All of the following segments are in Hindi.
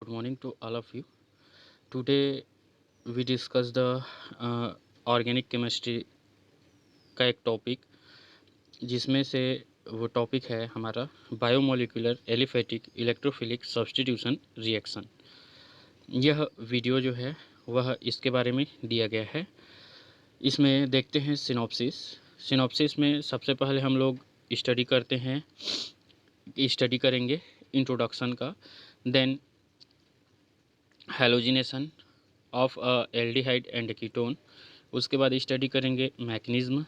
Good morning to all of you. Today we discuss the organic chemistry का एक टॉपिक, जिसमें से वो टॉपिक है हमारा biomolecular aliphatic electrophilic substitution reaction. यह वीडियो जो है वह इसके बारे में दिया गया है। इसमें देखते हैं सिनॉप्सिस में सबसे पहले हम लोग स्टडी करेंगे इंट्रोडक्शन का, then halogenation of aldehyde and ketone, उसके बाद स्टडी करेंगे मैकेनिज्म,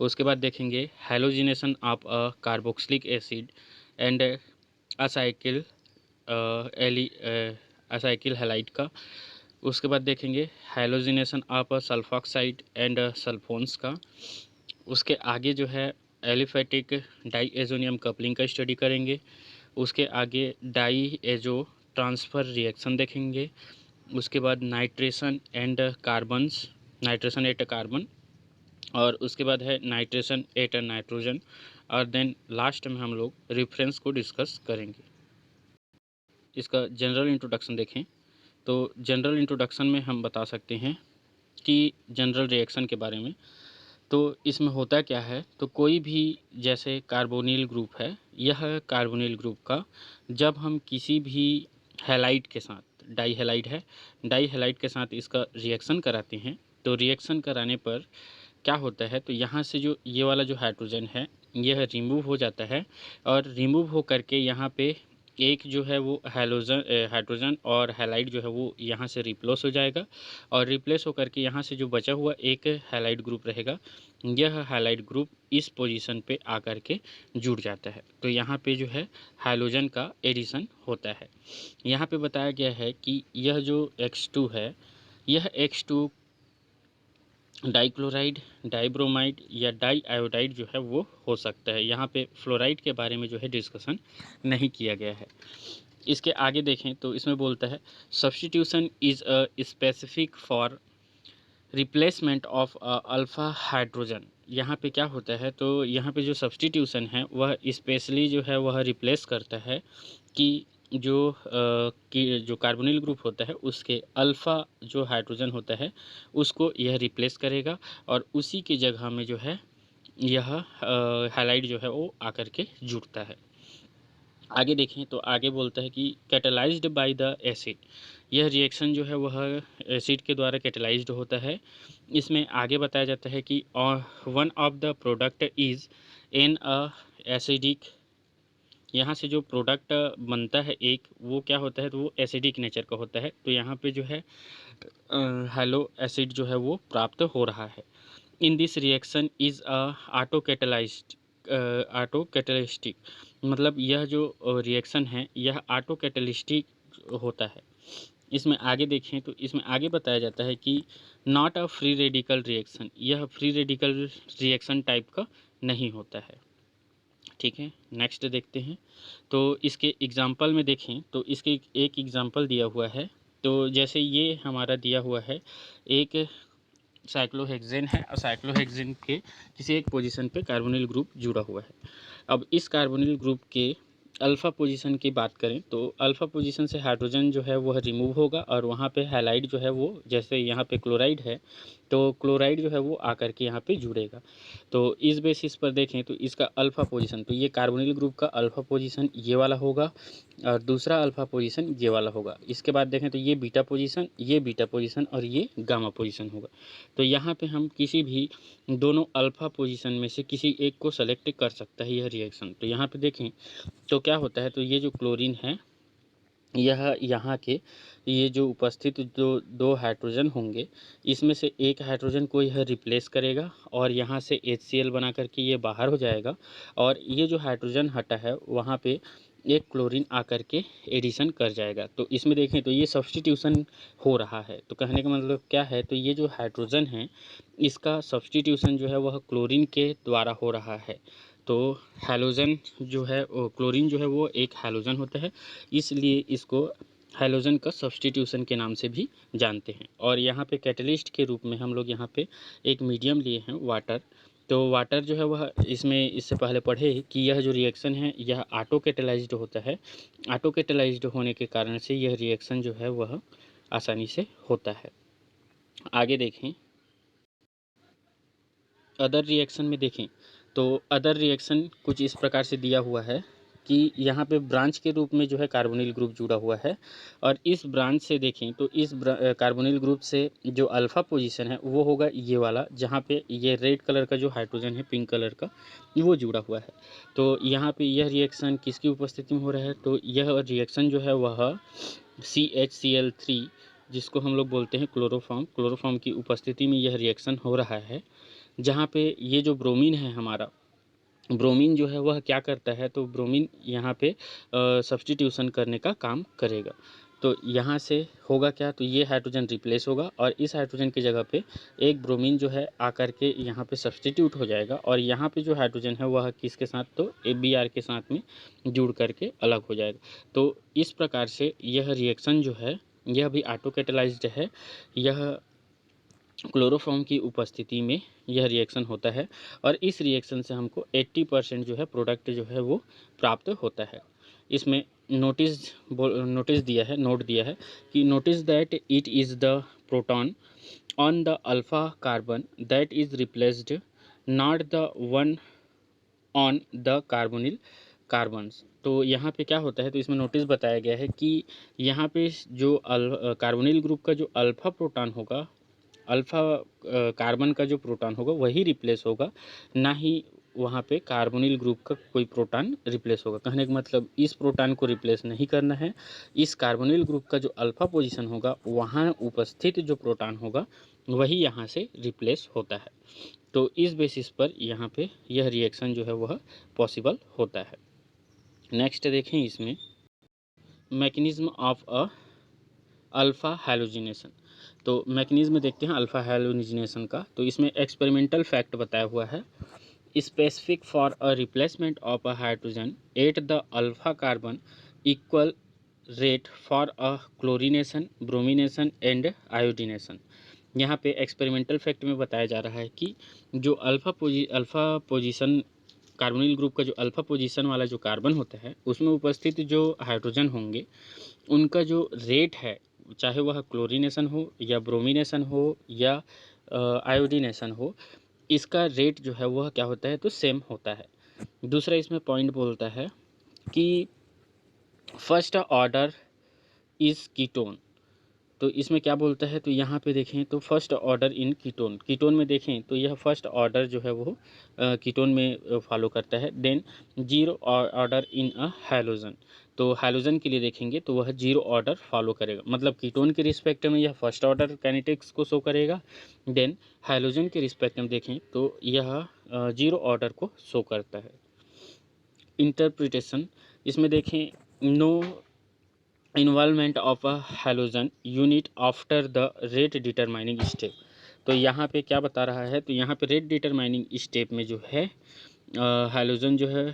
उसके बाद देखेंगे halogenation of carboxylic acid and acyl acyl halide का, उसके बाद देखेंगे halogenation of sulfoxide and sulfones का, उसके आगे जो है एलिफेटिक डाईएजोनियम कपलिंग का स्टडी करेंगे, उसके आगे डाईएजो ट्रांसफ़र रिएक्शन देखेंगे, उसके बाद नाइट्रेशन एट कार्बन, और उसके बाद है नाइट्रेशन एट नाइट्रोजन, और देन लास्ट में हम लोग रेफरेंस को डिस्कस करेंगे। इसका जनरल इंट्रोडक्शन देखें तो जनरल इंट्रोडक्शन में हम बता सकते हैं कि जनरल रिएक्शन के बारे में। तो इसमें होता क्या है, तो कोई भी जैसे कार्बोनिल ग्रुप है, यह कार्बोनिल ग्रुप का जब हम किसी भी हैलाइड के साथ, डाई हैलाइड के साथ इसका रिएक्शन कराते हैं, तो रिएक्शन कराने पर क्या होता है, तो यहाँ से जो ये वाला जो हाइड्रोजन है यह रिमूव हो जाता है, और रिमूव हो करके यहाँ पे एक जो है वो हाइड्रोजन और हैलाइड जो है वो यहाँ से रिप्लेस हो जाएगा, और रिप्लेस होकर के यहाँ से जो बचा हुआ एक हैलाइड ग्रुप रहेगा, यह हैलाइड ग्रुप इस पोजीशन पे आकर के जुड़ जाता है। तो यहाँ पे जो है हाइड्रोजन का एडिशन होता है। यहाँ पे बताया गया है कि यह जो X2 है, यह X2 डाइक्लोराइड, डाइब्रोमाइड या डाई आयोडाइड जो है वो हो सकता है। यहाँ पे फ्लोराइड के बारे में जो है डिस्कशन नहीं किया गया है। इसके आगे देखें तो इसमें बोलता है substitution is a specific for replacement of alpha hydrogen. यहाँ पे क्या होता है, तो यहाँ पे जो सब्स्टिट्यूशन है वह स्पेशली जो है वह रिप्लेस करता है कि जो कार्बोनिल ग्रुप होता है उसके अल्फ़ा जो हाइड्रोजन होता है उसको यह रिप्लेस करेगा, और उसी की जगह में जो है यह हैलाइड जो है वो आकर के जुड़ता है। आगे देखें तो आगे बोलता है कि कैटलाइज्ड बाय द एसिड, यह रिएक्शन जो है वह एसिड के द्वारा कैटलाइज्ड होता है। इसमें आगे बताया जाता है कि one of the product is an acidic, यहाँ से जो प्रोडक्ट बनता है एक, वो क्या होता है, तो वो एसिडिक नेचर का होता है। तो यहाँ पे जो है हैलो एसिड जो है वो प्राप्त हो रहा है। In this reaction is auto catalytic, मतलब यह जो रिएक्शन है यह ऑटो कैटलिस्टिक होता है। इसमें आगे देखें तो इसमें आगे बताया जाता है कि not a free radical reaction, यह फ्री रेडिकल रिएक्शन टाइप का नहीं होता है। ठीक है, नेक्स्ट देखते हैं। तो इसके एग्जाम्पल में देखें तो इसके एक एग्जाम्पल दिया हुआ है। तो जैसे ये हमारा दिया हुआ है, एक साइक्लोहेक्सेन है, और साइक्लोहेक्सेन के किसी एक पोजीशन पे कार्बोनिल ग्रुप जुड़ा हुआ है। अब इस कार्बोनिल ग्रुप के अल्फ़ा पोजीशन की बात करें तो अल्फ़ा पोजीशन से हाइड्रोजन जो है वह रिमूव होगा, और वहाँ पे हैलाइड जो है वो, जैसे यहाँ पे क्लोराइड है तो क्लोराइड जो है वो आकर के यहाँ पे जुड़ेगा। तो इस बेसिस पर देखें तो इसका अल्फ़ा पोजीशन, तो ये कार्बोनिल ग्रुप का अल्फ़ा पोजीशन ये वाला होगा, और दूसरा अल्फ़ा पोजीशन ये वाला होगा। इसके बाद देखें तो ये बीटा पोजीशन और ये गामा पोजीशन होगा। तो यहाँ पे हम किसी भी दोनों अल्फ़ा पोजीशन में से किसी एक को सेलेक्ट कर सकता है यह रिएक्शन। तो यहाँ पे देखें तो क्या होता है, तो ये जो क्लोरीन है, यह यहाँ के ये जो उपस्थित जो दो हाइड्रोजन होंगे, इसमें से एक हाइड्रोजन को यह रिप्लेस करेगा, और यहाँ से HCl बना करके ये बाहर हो जाएगा, और ये जो हाइड्रोजन हटा है वहाँ पे एक क्लोरीन आकर के एडिशन कर जाएगा। तो इसमें देखें तो ये सब्स्टिट्यूशन हो रहा है। तो कहने का मतलब क्या है, तो ये जो हाइड्रोजन है इसका सब्स्टिट्यूशन जो है वह क्लोरीन के द्वारा हो रहा है। तो हैलोजन जो है वो, क्लोरीन जो है वो एक हैलोजन होता है, इसलिए इसको हैलोजन का सब्स्टिट्यूशन के नाम से भी जानते हैं। और यहाँ पे कैटलिस्ट के रूप में हम लोग यहाँ पे एक मीडियम लिए हैं वाटर। तो वाटर जो है वह इसमें इससे पहले पढ़े कि यह जो रिएक्शन है यह ऑटो कैटेलाइज्ड होता है। ऑटो कैटेलाइज्ड होने के कारण से यह रिएक्शन जो है वह आसानी से होता है। आगे देखें, अदर रिएक्शन में देखें तो अदर रिएक्शन कुछ इस प्रकार से दिया हुआ है कि यहाँ पे ब्रांच के रूप में जो है कार्बोनिल ग्रुप जुड़ा हुआ है, और इस ब्रांच से देखें तो इस कार्बोनिल ग्रुप से जो अल्फ़ा पोजीशन है वो होगा ये वाला, जहाँ पे ये रेड कलर का जो हाइड्रोजन है पिंक कलर का वो जुड़ा हुआ है। तो यहाँ पे यह रिएक्शन किसकी उपस्थिति में हो रहा है, तो यह रिएक्शन जो है वह CHCl3 जिसको हम लोग बोलते हैं क्लोरोफॉर्म की उपस्थिति में यह रिएक्शन हो रहा है, जहाँ पे ये जो ब्रोमीन है हमारा, ब्रोमीन जो है वह क्या करता है, तो ब्रोमीन यहाँ पे सब्स्टिट्यूशन करने का काम करेगा। तो यहाँ से होगा क्या, तो ये हाइड्रोजन रिप्लेस होगा और इस हाइड्रोजन की जगह पे एक ब्रोमीन जो है आकर के यहाँ पे सब्स्टिट्यूट हो जाएगा, और यहाँ पे जो हाइड्रोजन है वह किसके साथ, तो AbR के साथ में जुड़ करके अलग हो जाएगा। तो इस प्रकार से यह रिएक्शन जो है यह भी ऑटो कैटेलाइज्ड है। यह क्लोरोफॉर्म की उपस्थिति में यह रिएक्शन होता है, और इस रिएक्शन से हमको 80% जो है प्रोडक्ट जो है वो प्राप्त होता है। इसमें नोट दिया है कि notice that it is the proton on the alpha carbon that is replaced, not the one on the carbonyl carbons. तो यहाँ पे क्या होता है, तो इसमें नोटिस बताया गया है कि यहाँ पे जो कार्बोनिल ग्रुप का जो अल्फा प्रोटॉन होगा, अल्फ़ा कार्बन का जो प्रोटॉन होगा वही रिप्लेस होगा, ना ही वहाँ पे कार्बोनिल ग्रुप का कोई प्रोटॉन रिप्लेस होगा। कहने का मतलब इस प्रोटॉन को रिप्लेस नहीं करना है, इस कार्बोनिल ग्रुप का जो अल्फ़ा पोजीशन होगा वहाँ उपस्थित जो प्रोटॉन होगा वही यहाँ से रिप्लेस होता है। तो इस बेसिस पर यहाँ पे यह रिएक्शन जो है वह पॉसिबल होता है। नेक्स्ट देखें, इसमें मैकेनिज्म ऑफ अल्फ़ा हैलोजिनेशन। तो मैकेनिज्म देखते हैं अल्फ़ा हैलोजिनेशन का। तो इसमें एक्सपेरिमेंटल फैक्ट बताया हुआ है, specific for a replacement of a hydrogen eight the alpha carbon equal rate for a chlorination, bromination and iodination. यहाँ पे एक्सपेरिमेंटल फैक्ट में बताया जा रहा है कि जो अल्फ़ा पोजीशन कार्बोनिल ग्रुप का जो अल्फ़ा पोजीशन वाला जो कार्बन होता है उसमें उपस्थित जो हाइड्रोजन होंगे उनका जो रेट है, चाहे वह क्लोरीनेशन हो या ब्रोमिनेशन हो या आयोडीनेशन हो, इसका रेट जो है वह क्या होता है, तो सेम होता है। दूसरा इसमें पॉइंट बोलता है कि फर्स्ट ऑर्डर इज़ कीटोन। तो इसमें क्या बोलता है, तो यहाँ पे देखें तो फर्स्ट ऑर्डर इन कीटोन में देखें तो यह फर्स्ट ऑर्डर जो है वो कीटोन में फॉलो करता है। Than zero order in a halogen, तो हैलोजन के लिए देखेंगे तो वह जीरो ऑर्डर फॉलो करेगा, मतलब कीटोन के रिस्पेक्ट में यह फर्स्ट ऑर्डर काइनेटिक्स को शो करेगा। देन हैलोजन के रिस्पेक्ट में देखें तो यह जीरो ऑर्डर को शो करता है। इंटरप्रिटेशन, इसमें देखें no involvement of a halogen unit after the rate determining step. तो यहाँ पे क्या बता रहा है, तो यहाँ पे रेट डिटरमाइनिंग स्टेप में जो है हैलोजन जो है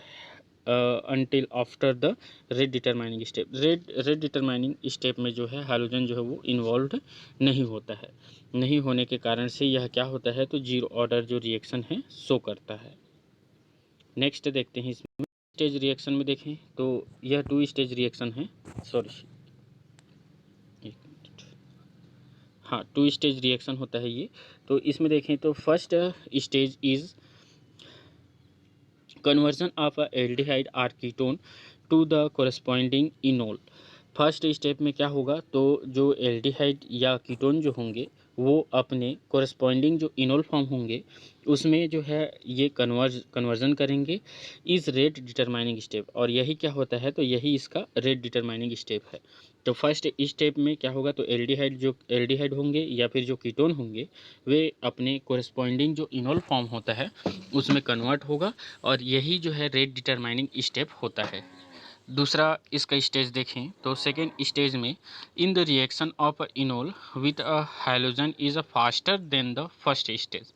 until after the rate determining step, rate determining step में जो है हैलोजन जो है वो इन्वॉल्व नहीं होता है। नहीं होने के कारण से यह क्या होता है, तो जीरो ऑर्डर जो रिएक्शन है शो करता है। नेक्स्ट देखते हैं, इसमें स्टेज रिएक्शन में देखें तो यह 2 स्टेज रिएक्शन है, सॉरी हाँ 2 स्टेज रिएक्शन होता है ये। तो इसमें देखें तो first stage is conversion of a aldehyde or ketone to the corresponding enol. First step में क्या होगा, तो जो एल्डिहाइड या कीटोन जो होंगे वो अपने कोरस्पॉन्डिंग जो इनोल फॉर्म होंगे उसमें जो है ये कन्वर्जन करेंगे इस रेट डिटरमाइनिंग स्टेप, और यही क्या होता है, तो यही इसका रेट डिटरमाइनिंग स्टेप है। तो फर्स्ट स्टेप में क्या होगा, तो एल्डिहाइड होंगे या फिर जो कीटोन होंगे वे अपने कोरस्पॉन्डिंग जो इनोल फॉर्म होता है उसमें कन्वर्ट होगा, और यही जो है रेट डिटरमाइनिंग स्टेप होता है। दूसरा इसका स्टेज देखें तो सेकेंड स्टेज में in the reaction of enol with a halogen is a faster than the first stage.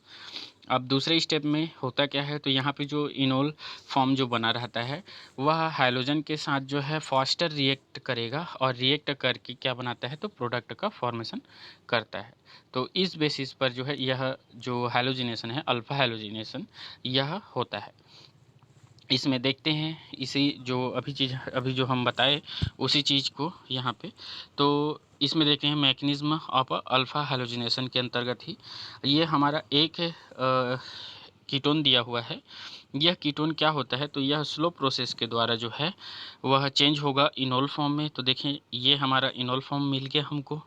अब दूसरे स्टेप में होता क्या है, तो यहाँ पे जो इनोल फॉर्म जो बना रहता है वह हाइड्रोजन के साथ जो है फास्टर रिएक्ट करेगा और रिएक्ट करके क्या बनाता है, तो प्रोडक्ट का फॉर्मेशन करता है। तो इस बेसिस पर जो है यह जो हैलोजिनेशन है, अल्फा हैलोजिनेशन, यह होता है। इसमें देखते हैं इसी जो अभी जो हम बताए उसी चीज़ को यहाँ पे, तो इसमें देखते हैं मैकेनिज्म ऑफ अल्फा हैलोजिनेशन के अंतर्गत ही ये हमारा एक कीटोन दिया हुआ है। यह कीटोन क्या होता है, तो यह स्लो प्रोसेस के द्वारा जो है वह चेंज होगा इनोल फॉर्म में। तो देखें ये हमारा इनोल फॉर्म मिल गया हमको,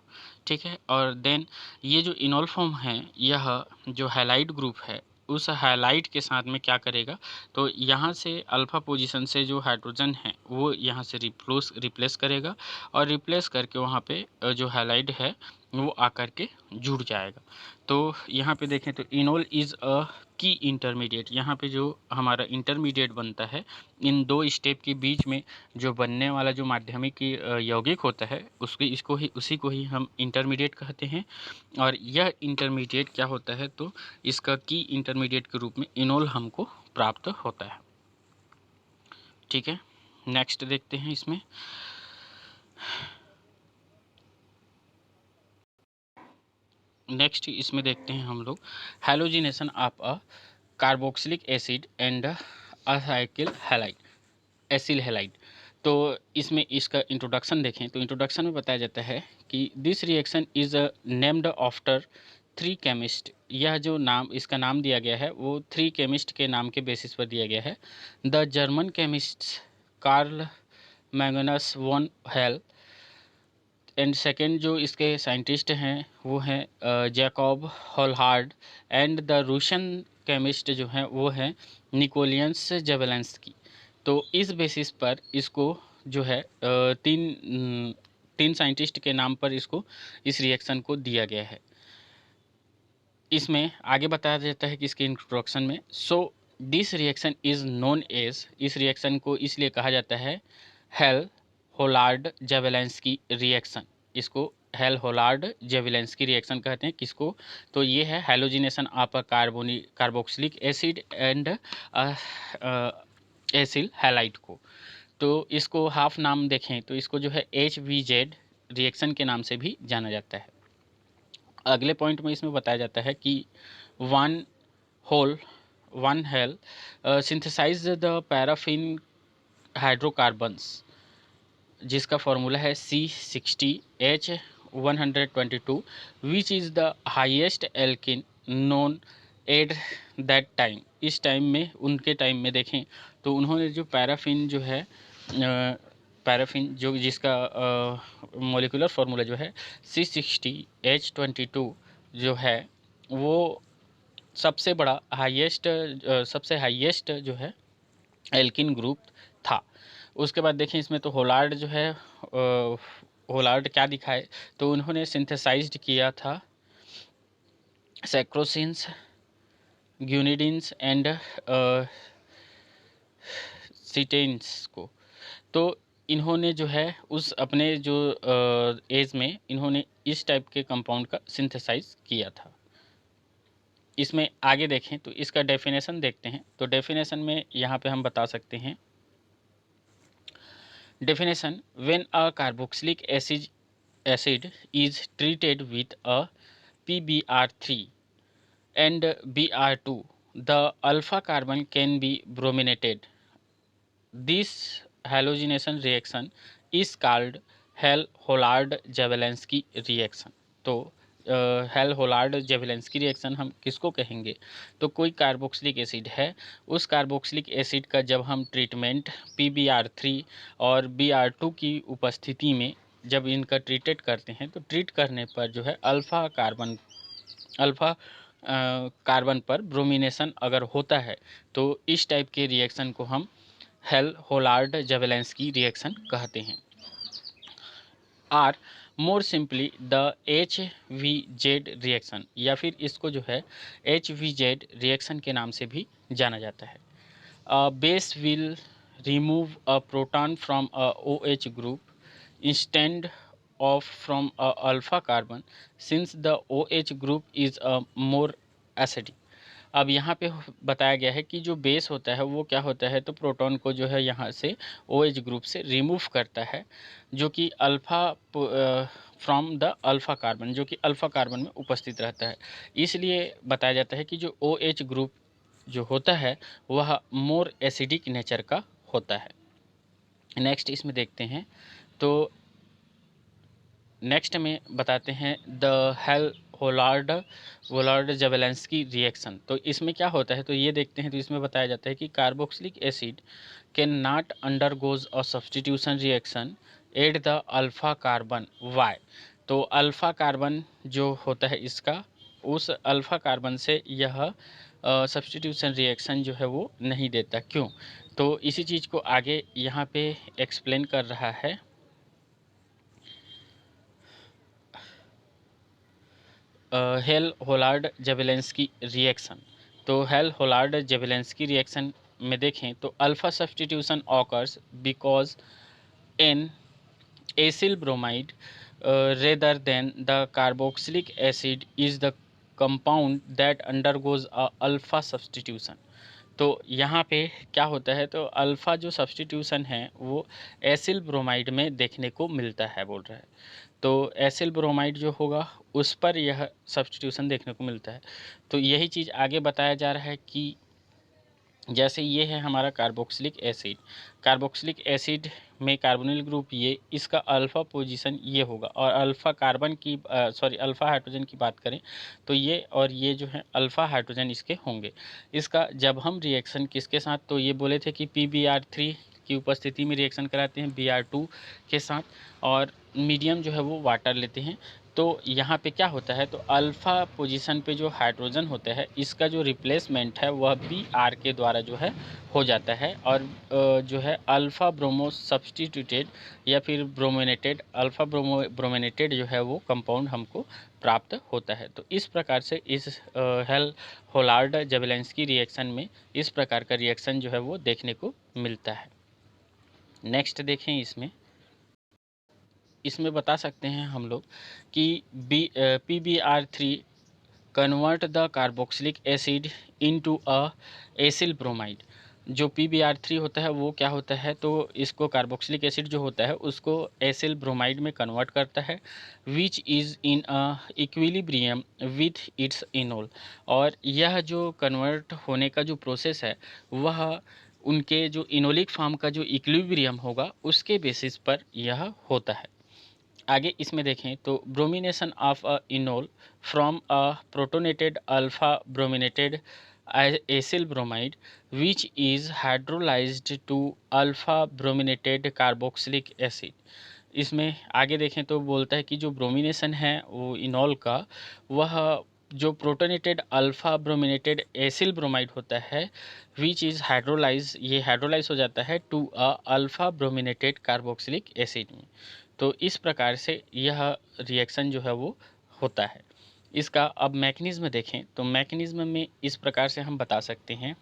ठीक है। और देन ये जो इनोल फॉर्म है, यह जो हैलाइड ग्रुप है उस हैलाइड के साथ में क्या करेगा, तो यहाँ से अल्फ़ा पोजीशन से जो हाइड्रोजन है वो यहाँ से रिप्लेस करेगा और रिप्लेस करके वहाँ पे जो हैलाइड है वो आकर के जुड़ जाएगा। तो यहाँ पे देखें तो इनोल इज़ अ की इंटरमीडिएट, यहाँ पे जो हमारा इंटरमीडिएट बनता है इन दो स्टेप के बीच में जो बनने वाला जो माध्यमिक यौगिक होता है उसी को ही हम इंटरमीडिएट कहते हैं। और यह इंटरमीडिएट क्या होता है, तो इसका की इंटरमीडिएट के रूप में इनोल हमको प्राप्त होता है, ठीक है। नेक्स्ट देखते हैं इसमें। नेक्स्ट इसमें देखते हैं हम लोग halogenation of a carboxylic acid and acyl halide, acyl halide. तो इसमें इसका इंट्रोडक्शन देखें तो इंट्रोडक्शन में बताया जाता है कि this reaction is named after three chemist. यह जो नाम इसका नाम दिया गया है वो थ्री केमिस्ट के नाम के बेसिस पर दिया गया है। The German chemist Karl Magnus von Hell and second जो इसके साइंटिस्ट हैं वो हैं Jacob Volhard and the Russian chemist जो हैं वो हैं निकोलियंस जेवेलेंस्की। तो इस बेसिस पर इसको जो है तीन साइंटिस्ट के नाम पर इसको इस रिएक्शन को दिया गया है। इसमें आगे बताया जाता है कि इसके इंट्रोडक्शन में this reaction is known as, इस रिएक्शन को इसलिए कहा जाता है हेल होलार्ड जेवेलेंस्की रिएक्शन। इसको हेल होलार्ड जेवेलेंस्की रिएक्शन कहते हैं। किसको, तो ये है halogenation of carboxylic acid and acyl halide को। तो इसको हाफ नाम देखें तो इसको जो है HVZ रिएक्शन के नाम से भी जाना जाता है। अगले पॉइंट में इसमें बताया जाता है कि one whole one Hell synthesize the paraffin hydrocarbons, जिसका फॉर्मूला है C60H122 which is the highest alkene known at that time. इस टाइम में उनके टाइम में देखें तो उन्होंने जो पैराफिन जो है पैराफिन जो जिसका मॉलिक्यूलर फार्मूला जो है C60H22 जो है वो सबसे बड़ा सबसे हाईएस्ट जो है एल्किन ग्रुप था। उसके बाद देखें इसमें तो होलार्ड जो है होलार्ड क्या दिखाए, तो उन्होंने सिंथेसाइज्ड किया था सैक्रोसिन्स ग्यूनिडीन्स एंड सीटेन्स को। तो इन्होंने जो है उस अपने जो एज में इन्होंने इस टाइप के कंपाउंड का सिंथेसाइज किया था। इसमें आगे देखें तो इसका डेफिनेशन देखते हैं। तो डेफिनेशन में यहाँ पे हम बता सकते हैं definition when a carboxylic acid is treated with a PBr3 and Br2, the alpha carbon can be brominated. This halogenation reaction is called Hell-Hollard-Javelensky reaction. तो हेल होलार्ड जेवेलेंस्की रिएक्शन हम किसको कहेंगे, तो कोई कार्बोक्सिलिक एसिड है, उस कार्बोक्सिलिक एसिड का जब हम ट्रीटमेंट PBr3 और Br2 की उपस्थिति में जब इनका ट्रीटेड करते हैं तो ट्रीट करने पर जो है अल्फ़ा कार्बन पर ब्रोमिनेशन अगर होता है तो इस टाइप के रिएक्शन को हम हेल होलार्ड जेवेलेंस्की रिएक्शन कहते हैं। Or more simply the HVZ reaction, या फिर इसको जो है HVZ रिएक्शन के नाम से भी जाना जाता है। Base will remove a proton from a OH group instead of from a alpha carbon since the OH group is a more acidic. अब यहाँ पे बताया गया है कि जो बेस होता है वो क्या होता है, तो प्रोटॉन को जो है यहाँ से OH ग्रुप से रिमूव करता है, जो कि alpha from the alpha carbon, जो कि अल्फ़ा कार्बन में उपस्थित रहता है। इसलिए बताया जाता है कि जो OH ग्रुप जो होता है वह मोर एसिडिक नेचर का होता है। नेक्स्ट इसमें देखते हैं, तो नेक्स्ट में बताते हैं द हेल होलार्ड वोलार्ड जबेलेंस्की रिएक्शन। तो इसमें क्या होता है, तो ये देखते हैं। तो इसमें बताया जाता है कि carboxylic acid can not undergoes a substitution reaction at the alpha carbon why. तो अल्फ़ा कार्बन जो होता है इसका, उस अल्फ़ा कार्बन से यह सब्स्टिट्यूशन रिएक्शन जो है वो नहीं देता। क्यों? तो इसी चीज़ को आगे यहाँ पे एक्सप्लेन कर रहा है। Hell Volhard Zelinsky reaction. तो हेल होलार्ड जेबेलेंस्की रिएक्शन में देखें तो alpha substitution occurs because an acyl bromide rather than the carboxylic acid is the compound that undergoes a alpha substitution. तो यहाँ पे क्या होता है, तो अल्फ़ा जो सब्स्टिट्यूशन है वो एसिल ब्रोमाइड में देखने को मिलता है, बोल रहा है। तो एसिल ब्रोमाइड जो होगा उस पर यह सब्स्टिट्यूशन देखने को मिलता है। तो यही चीज़ आगे बताया जा रहा है कि जैसे ये है हमारा कार्बोक्सिलिक एसिड। कार्बोक्सिलिक एसिड में कार्बोनिल ग्रुप ये, इसका अल्फ़ा पोजीशन ये होगा, और अल्फ़ा कार्बन की अल्फ़ा हाइड्रोजन की बात करें तो ये और ये जो है अल्फ़ा हाइड्रोजन इसके होंगे। इसका जब हम रिएक्शन किसके साथ, तो ये बोले थे कि PbR3 की उपस्थिति में रिएक्शन कराते हैं Br2 के साथ, और मीडियम जो है वो वाटर लेते हैं। तो यहाँ पे क्या होता है, तो अल्फ़ा पोजीशन पे जो हाइड्रोजन होता है इसका जो रिप्लेसमेंट है वह Br के द्वारा जो है हो जाता है, और जो है अल्फ़ा ब्रोमो सब्स्टिट्यूटेड या फिर ब्रोमिनेटेड, अल्फ़ा ब्रोमिनेटेड जो है वो कंपाउंड हमको प्राप्त होता है। तो इस प्रकार से इस हेल होलार्ड जेबेलेंस्की रिएक्शन में इस प्रकार का रिएक्शन जो है वो देखने को मिलता है। नेक्स्ट देखें, इसमें बता सकते हैं हम लोग कि PbR3 convert the carboxylic acid into a acyl bromide. जो PbR3 होता है वो क्या होता है, तो इसको कार्बोक्सिलिक एसिड जो होता है उसको एसिल ब्रोमाइड में कन्वर्ट करता है, which is in a equilibrium with its enol. और यह जो कन्वर्ट होने का जो प्रोसेस है वह उनके जो इनोलिक फॉर्म का जो इक्विलिब्रियम होगा उसके बेसिस पर यह होता है। आगे इसमें देखें तो bromination of a enol from a protonated alpha brominated acyl bromide which is hydrolysed to alpha brominated carboxylic acid. इसमें आगे देखें तो बोलता है कि जो ब्रोमिनेशन है वो इनोल का, वह जो protonated alpha brominated acyl bromide होता है विच इज़ हाइड्रोलाइज, ये हाइड्रोलाइज हो जाता है to a alpha brominated carboxylic acid में। तो इस प्रकार से यह रिएक्शन जो है वो होता है। इसका अब मैकेनिज्म देखें तो मैकेनिज्म में इस प्रकार से हम बता सकते हैं,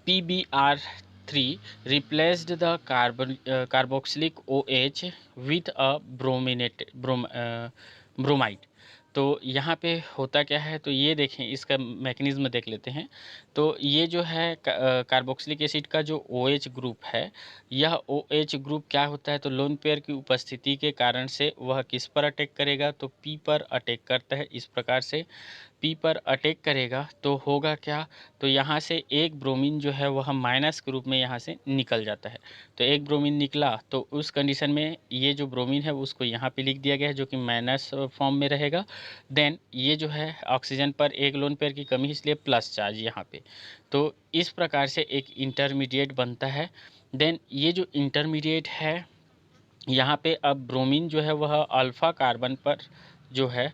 PbR3 replaced the carboxylic OH with a bromide। तो यहाँ पे होता क्या है, तो ये देखें, इसका मैकेनिज्म देख लेते हैं। तो ये जो है कार्बोक्सिलिक एसिड का जो OH ग्रुप है, यह OH ग्रुप क्या होता है, तो लोन पेयर की उपस्थिति के कारण से वह किस पर अटैक करेगा, तो P पर अटैक करता है। इस प्रकार से P पर अटैक करेगा तो होगा क्या, तो यहाँ से एक ब्रोमीन जो है वह माइनस के रूप में यहाँ से निकल जाता है। तो एक ब्रोमीन निकला तो उस कंडीशन में ये जो ब्रोमीन है उसको यहाँ पे लिख दिया गया है जो कि माइनस फॉर्म में रहेगा। देन ये जो है ऑक्सीजन पर एक लोन पेयर की कमी, इसलिए प्लस चार्ज यहाँ पे। तो इस प्रकार से एक इंटरमीडिएट बनता है। देन ये जो इंटरमीडिएट है यहाँ पे अब ब्रोमीन जो है वह अल्फ़ा कार्बन पर जो है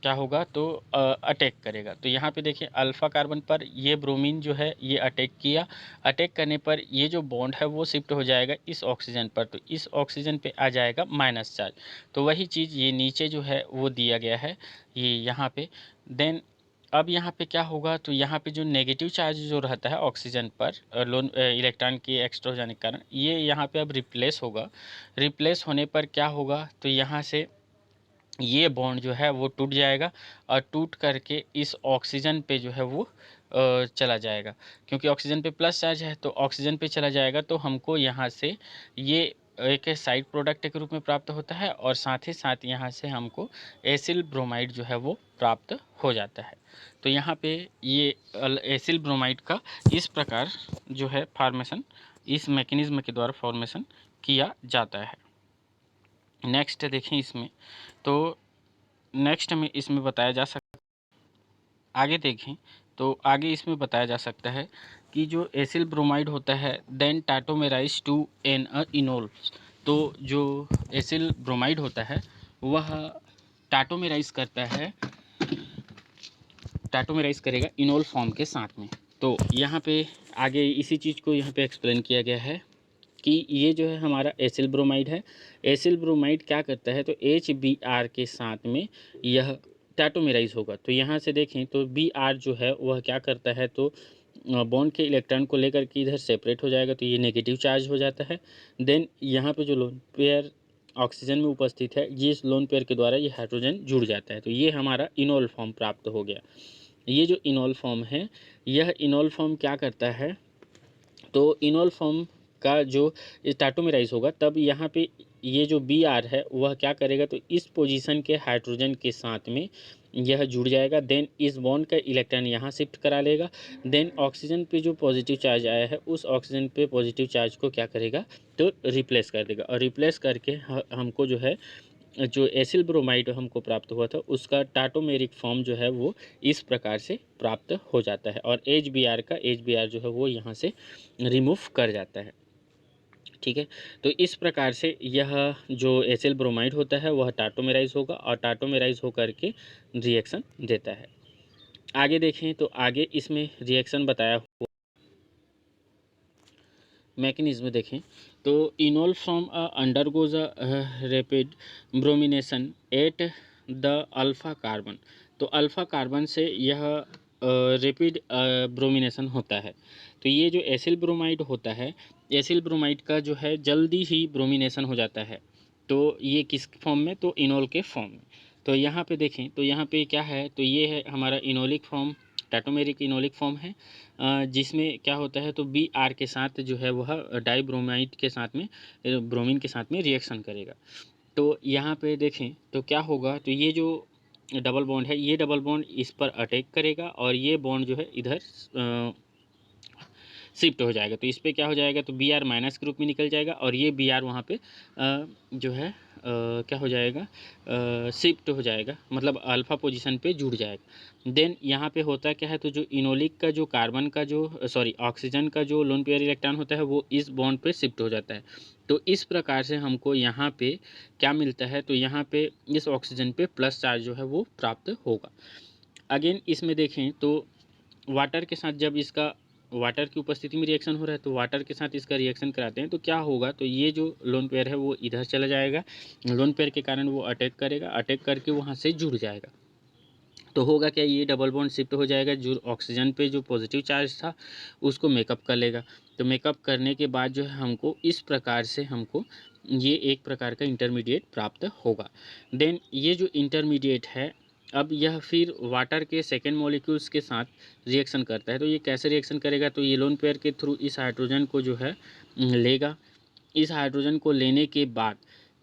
क्या होगा, तो अटैक करेगा। तो यहाँ पे देखिए अल्फ़ा कार्बन पर ये ब्रोमीन जो है ये अटैक किया। अटैक करने पर ये जो बॉन्ड है वो शिफ्ट हो जाएगा इस ऑक्सीजन पर, तो इस ऑक्सीजन पे आ जाएगा माइनस चार्ज। तो वही चीज़ ये नीचे जो है वो दिया गया है ये यहाँ पे। देन अब यहाँ पे क्या होगा, तो यहाँ पे जो नेगेटिव चार्ज जो रहता है ऑक्सीजन पर लोन इलेक्ट्रॉन के एक्स्ट्रा हो जाने के कारण, ये यहाँ पे अब रिप्लेस होगा। रिप्लेस होने पर क्या होगा, तो यहाँ से ये बॉन्ड जो है वो टूट जाएगा और टूट करके इस ऑक्सीजन पे जो है वो चला जाएगा, क्योंकि ऑक्सीजन पे प्लस चार्ज है तो ऑक्सीजन पे चला जाएगा। तो हमको यहाँ से ये एक साइड प्रोडक्ट के रूप में प्राप्त होता है और साथ ही साथ यहाँ से हमको एसिल ब्रोमाइड जो है वो प्राप्त हो जाता है। तो यहाँ पे ये एसिल ब्रोमाइड का इस प्रकार जो है फॉर्मेशन, इस मैकेनिज्म के द्वारा फॉर्मेशन किया जाता है। नेक्स्ट देखें इसमें, तो नेक्स्ट में इसमें बताया जा सकता, आगे देखें तो आगे इसमें बताया जा सकता है कि जो एसिल ब्रोमाइड होता है देन टाटोमेराइज टू एन इनोल। तो जो एसिल ब्रोमाइड होता है वह टाटोमेराइज करता है, टाटोमेराइज करेगा इनोल फॉर्म के साथ में। तो यहाँ पे आगे इसी चीज़ को यहाँ पे एक्सप्लेन किया गया है कि ये जो है हमारा एसिल ब्रोमाइड है। एसिल ब्रोमाइड क्या करता है, तो HBr के साथ में यह टाटोमेराइज होगा। तो यहाँ से देखें तो Br जो है वह क्या करता है, तो बॉन्ड के इलेक्ट्रॉन को लेकर के इधर सेपरेट हो जाएगा, तो ये नेगेटिव चार्ज हो जाता है। देन यहाँ पे जो लोन पेयर ऑक्सीजन में उपस्थित है, ये इस लोन पेयर के द्वारा ये हाइड्रोजन जुड़ जाता है। तो ये हमारा इनोल फॉर्म प्राप्त हो गया। ये जो इनोल फॉर्म है, यह इनोल फॉर्म क्या करता है, तो इनोल फॉर्म का जो टाटोमेराइज होगा तब यहाँ पे ये जो Br है वह क्या करेगा, तो इस पोजीशन के हाइड्रोजन के साथ में यह जुड़ जाएगा। देन इस बॉन्ड का इलेक्ट्रॉन यहाँ शिफ्ट करा लेगा। देन ऑक्सीजन पे जो पॉजिटिव चार्ज आया है उस ऑक्सीजन पे पॉजिटिव चार्ज को क्या करेगा, तो रिप्लेस कर देगा। और रिप्लेस करके हमको जो है जो एसिल ब्रोमाइड हमको प्राप्त हुआ था उसका टाटोमेरिक फॉर्म जो है वो इस प्रकार से प्राप्त हो जाता है। और HBr जो है वो यहाँ से रिमूव कर जाता है। ठीक है, तो इस प्रकार से यह जो एसिल ब्रोमाइड होता है वह टाटोमेराइज होगा और टाटोमेराइज होकर के रिएक्शन देता है। आगे देखें तो आगे इसमें रिएक्शन बताया हुआ मैकेनिज्म देखें तो enol from undergoes rapid bromination eight the alpha carbon. तो अल्फ़ा कार्बन से यह रैपिड ब्रोमिनेशन होता है। तो ये जो एसिल ब्रोमाइड होता है, एसिल ब्रोमाइड का जो है जल्दी ही ब्रोमिनेशन हो जाता है। तो ये किस फॉर्म में, तो इनोल के फॉर्म में। तो यहाँ पे देखें तो यहाँ पे क्या है, तो ये है हमारा इनोलिक फॉर्म, टाटोमेरिक इनोलिक फॉर्म है, जिसमें क्या होता है, तो Br के साथ जो है वह डाइब्रोमाइड के साथ में ब्रोमीन के साथ में रिएक्शन करेगा। तो यहाँ पे देखें तो क्या होगा, तो ये जो डबल बॉन्ड है ये डबल बॉन्ड इस पर अटैक करेगा और ये बॉन्ड जो है इधर शिफ्ट हो जाएगा। तो इस पर क्या हो जाएगा, तो Br माइनस के रूप में निकल जाएगा और ये Br वहाँ पे जो है क्या हो जाएगा, शिफ्ट हो जाएगा, मतलब अल्फ़ा पोजीशन पे जुड़ जाएगा। देन यहाँ पे होता क्या है, तो जो इनोलिक का जो कार्बन का जो ऑक्सीजन का जो लोन पेयर इलेक्ट्रॉन होता है वो इस बॉन्ड पे शिफ्ट हो जाता है। तो इस प्रकार से हमको यहाँ पे क्या मिलता है, तो यहाँ पे इस ऑक्सीजन पे प्लस चार्ज जो है वो प्राप्त होगा। अगेन इसमें देखें तो वाटर के साथ जब इसका वाटर की उपस्थिति में रिएक्शन हो रहा है तो वाटर के साथ इसका रिएक्शन कराते हैं तो क्या होगा, तो ये जो लोन पेयर है वो इधर चला जाएगा, लोन पेयर के कारण वो अटैक करेगा, अटैक करके वहाँ से जुड़ जाएगा। तो होगा क्या, ये डबल बॉन्ड शिफ्ट हो जाएगा, जो ऑक्सीजन पे जो पॉजिटिव चार्ज था उसको मेकअप कर लेगा। तो मेकअप करने के बाद जो है हमको इस प्रकार से हमको ये एक प्रकार का इंटरमीडिएट प्राप्त होगा। देन ये जो इंटरमीडिएट है अब यह फिर वाटर के सेकेंड मॉलिक्यूल्स के साथ रिएक्शन करता है। तो ये कैसे रिएक्शन करेगा, तो ये लोन पेयर के थ्रू इस हाइड्रोजन को जो है लेगा। इस हाइड्रोजन को लेने के बाद